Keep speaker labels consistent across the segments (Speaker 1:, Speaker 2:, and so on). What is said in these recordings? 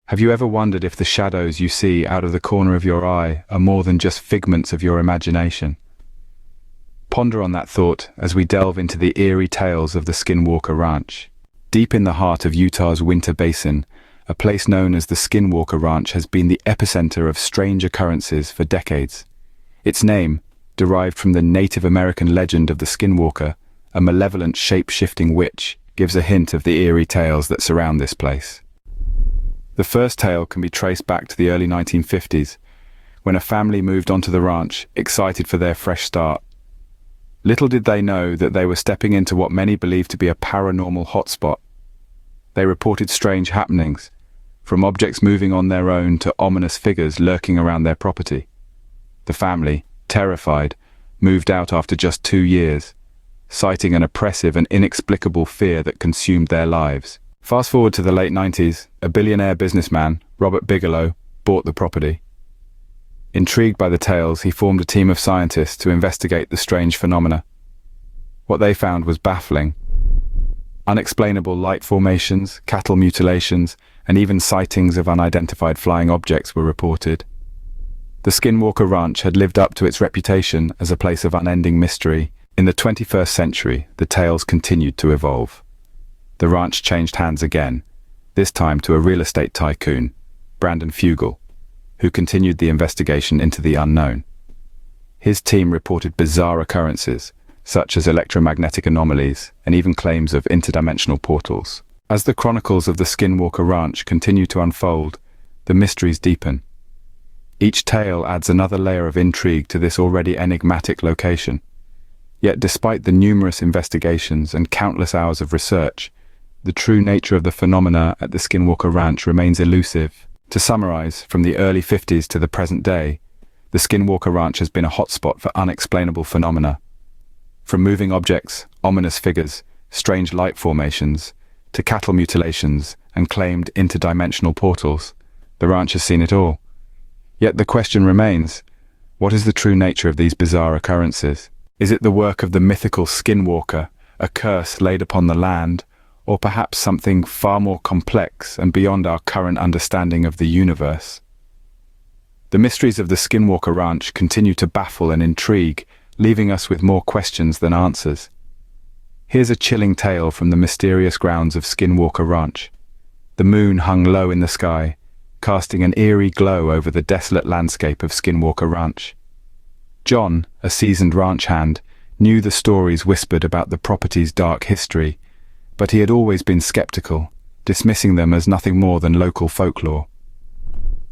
Speaker 1: Have you ever wondered if the shadows you see out of the corner of your eye are more than just figments of your imagination? Ponder on that thought as we delve into the eerie tales of the Skinwalker Ranch. Deep in the heart of Utah's Winter Basin, a place known as the Skinwalker Ranch has been the epicenter of strange occurrences for decades. Its name, derived from the Native American legend of the Skinwalker, a malevolent shape-shifting witch, gives a hint of the eerie tales that surround this place. The first tale can be traced back to the early 1950s, when a family moved onto the ranch, excited for their fresh start. Little did they know that they were stepping into what many believed to be a paranormal hotspot. They reported strange happenings, from objects moving on their own to ominous figures lurking around their property. The family, terrified, moved out after just 2 years, citing an oppressive and inexplicable fear that consumed their lives. Fast forward to the late 90s, a billionaire businessman, Robert Bigelow, bought the property. Intrigued by the tales, he formed a team of scientists to investigate the strange phenomena. What they found was baffling. Unexplainable light formations, cattle mutilations, and even sightings of unidentified flying objects were reported. The Skinwalker Ranch had lived up to its reputation as a place of unending mystery. In the 21st century, the tales continued to evolve. The ranch changed hands again, this time to a real estate tycoon, Brandon Fugel, who continued the investigation into the unknown. His team reported bizarre occurrences, such as electromagnetic anomalies and even claims of interdimensional portals. As the chronicles of the Skinwalker Ranch continue to unfold, the mysteries deepen. Each tale adds another layer of intrigue to this already enigmatic location. Yet despite the numerous investigations and countless hours of research, the true nature of the phenomena at the Skinwalker Ranch remains elusive. To summarize, from the early 50s to the present day, the Skinwalker Ranch has been a hotspot for unexplainable phenomena. From moving objects, ominous figures, strange light formations, to cattle mutilations and claimed interdimensional portals, the ranch has seen it all. Yet the question remains, what is the true nature of these bizarre occurrences? Is it the work of the mythical Skinwalker, a curse laid upon the land, or perhaps something far more complex and beyond our current understanding of the universe? The mysteries of the Skinwalker Ranch continue to baffle and intrigue, leaving us with more questions than answers. Here's a chilling tale from the mysterious grounds of Skinwalker Ranch. The moon hung low in the sky, casting an eerie glow over the desolate landscape of Skinwalker Ranch. John, a seasoned ranch hand, knew the stories whispered about the property's dark history, but he had always been skeptical, dismissing them as nothing more than local folklore.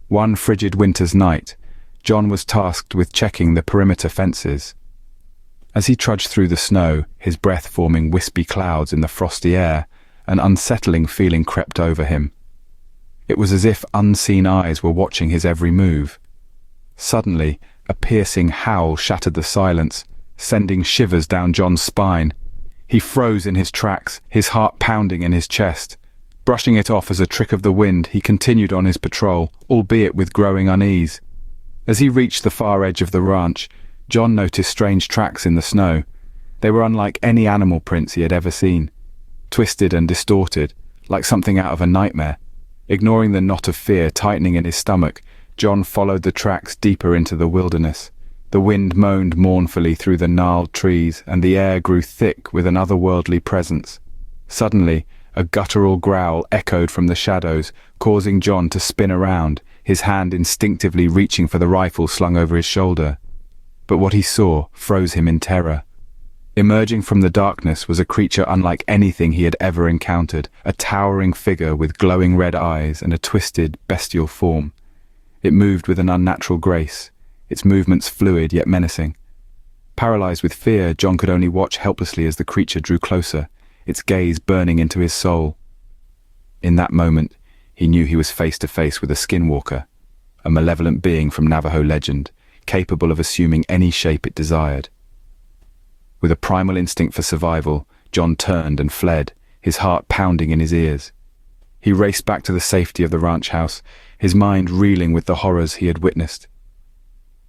Speaker 1: One frigid winter's night, John was tasked with checking the perimeter fences. As he trudged through the snow, his breath forming wispy clouds in the frosty air, an unsettling feeling crept over him. It was as if unseen eyes were watching his every move. Suddenly, a piercing howl shattered the silence, sending shivers down John's spine. He froze in his tracks, his heart pounding in his chest. Brushing it off as a trick of the wind, he continued on his patrol, albeit with growing unease. As he reached the far edge of the ranch, John noticed strange tracks in the snow. They were unlike any animal prints he had ever seen, twisted and distorted, like something out of a nightmare. Ignoring the knot of fear tightening in his stomach, John followed the tracks deeper into the wilderness. The wind moaned mournfully through the gnarled trees, and the air grew thick with an otherworldly presence. Suddenly, a guttural growl echoed from the shadows, causing John to spin around, his hand instinctively reaching for the rifle slung over his shoulder. But what he saw froze him in terror. Emerging from the darkness was a creature unlike anything he had ever encountered, a towering figure with glowing red eyes and a twisted, bestial form. It moved with an unnatural grace, its movements fluid yet menacing. Paralyzed with fear, John could only watch helplessly as the creature drew closer, its gaze burning into his soul. In that moment, he knew he was face to face with a skinwalker, a malevolent being from Navajo legend, capable of assuming any shape it desired. With a primal instinct for survival, John turned and fled, his heart pounding in his ears. He raced back to the safety of the ranch house, his mind reeling with the horrors he had witnessed.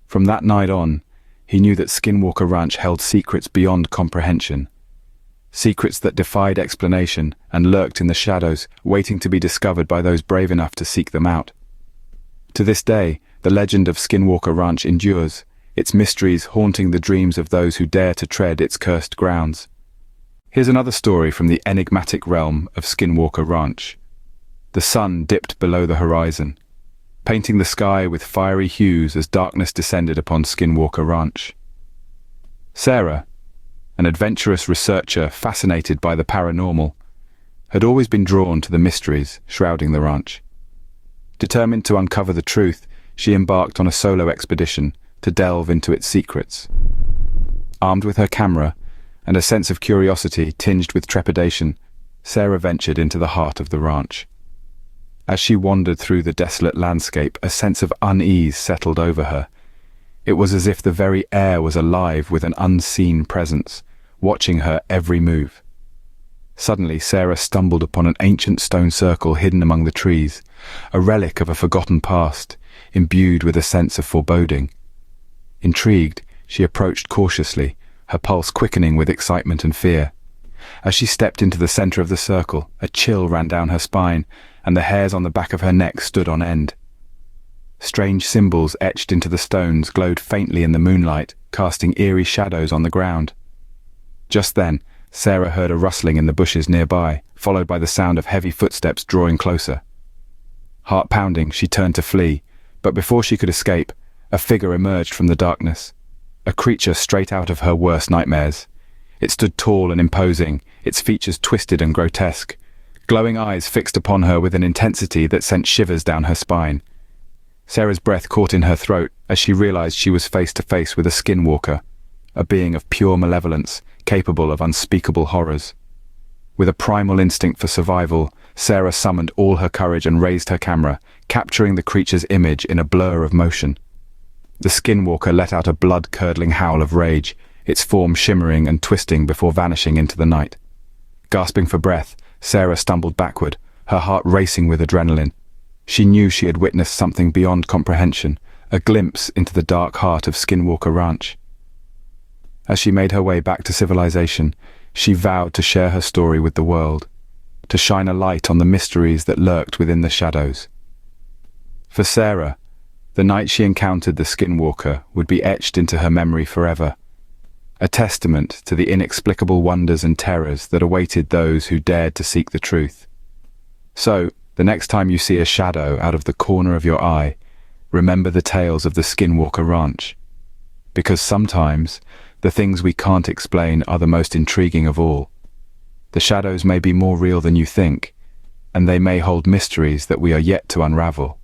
Speaker 1: From that night on, he knew that Skinwalker Ranch held secrets beyond comprehension. secrets that defied explanation and lurked in the shadows, waiting to be discovered by those brave enough to seek them out. To this day, the legend of Skinwalker Ranch endures, its mysteries haunting the dreams of those who dare to tread its cursed grounds. Here's another story from the enigmatic realm of Skinwalker Ranch. The sun dipped below the horizon, painting the sky with fiery hues as darkness descended upon Skinwalker Ranch. Sarah, an adventurous researcher fascinated by the paranormal, had always been drawn to the mysteries shrouding the ranch. Determined to uncover the truth, she embarked on a solo expedition to delve into its secrets. Armed with her camera and a sense of curiosity tinged with trepidation, Sarah ventured into the heart of the ranch. As she wandered through the desolate landscape, a sense of unease settled over her. It was as if the very air was alive with an unseen presence, watching her every move. Suddenly, Sarah stumbled upon an ancient stone circle hidden among the trees, a relic of a forgotten past, imbued with a sense of foreboding. Intrigued, she approached cautiously, her pulse quickening with excitement and fear. As she stepped into the center of the circle, a chill ran down her spine, and the hairs on the back of her neck stood on end. Strange symbols etched into the stones glowed faintly in the moonlight, casting eerie shadows on the ground. Just then, Sarah heard a rustling in the bushes nearby, followed by the sound of heavy footsteps drawing closer. Heart pounding, she turned to flee, but before she could escape, a figure emerged from the darkness, a creature straight out of her worst nightmares. It stood tall and imposing, its features twisted and grotesque, glowing eyes fixed upon her with an intensity that sent shivers down her spine. Sarah's breath caught in her throat as she realized she was face to face with a skinwalker, a being of pure malevolence, capable of unspeakable horrors. With a primal instinct for survival, Sarah summoned all her courage and raised her camera, capturing the creature's image in a blur of motion. The skinwalker let out a blood-curdling howl of rage, its form shimmering and twisting before vanishing into the night. Gasping for breath, Sarah stumbled backward, her heart racing with adrenaline. She knew she had witnessed something beyond comprehension, a glimpse into the dark heart of Skinwalker Ranch. As she made her way back to civilization, she vowed to share her story with the world, to shine a light on the mysteries that lurked within the shadows. For Sarah, the night she encountered the Skinwalker would be etched into her memory forever, a testament to the inexplicable wonders and terrors that awaited those who dared to seek the truth. So, the next time you see a shadow out of the corner of your eye, remember the tales of the Skinwalker Ranch. Because sometimes, the things we can't explain are the most intriguing of all. The shadows may be more real than you think, and they may hold mysteries that we are yet to unravel.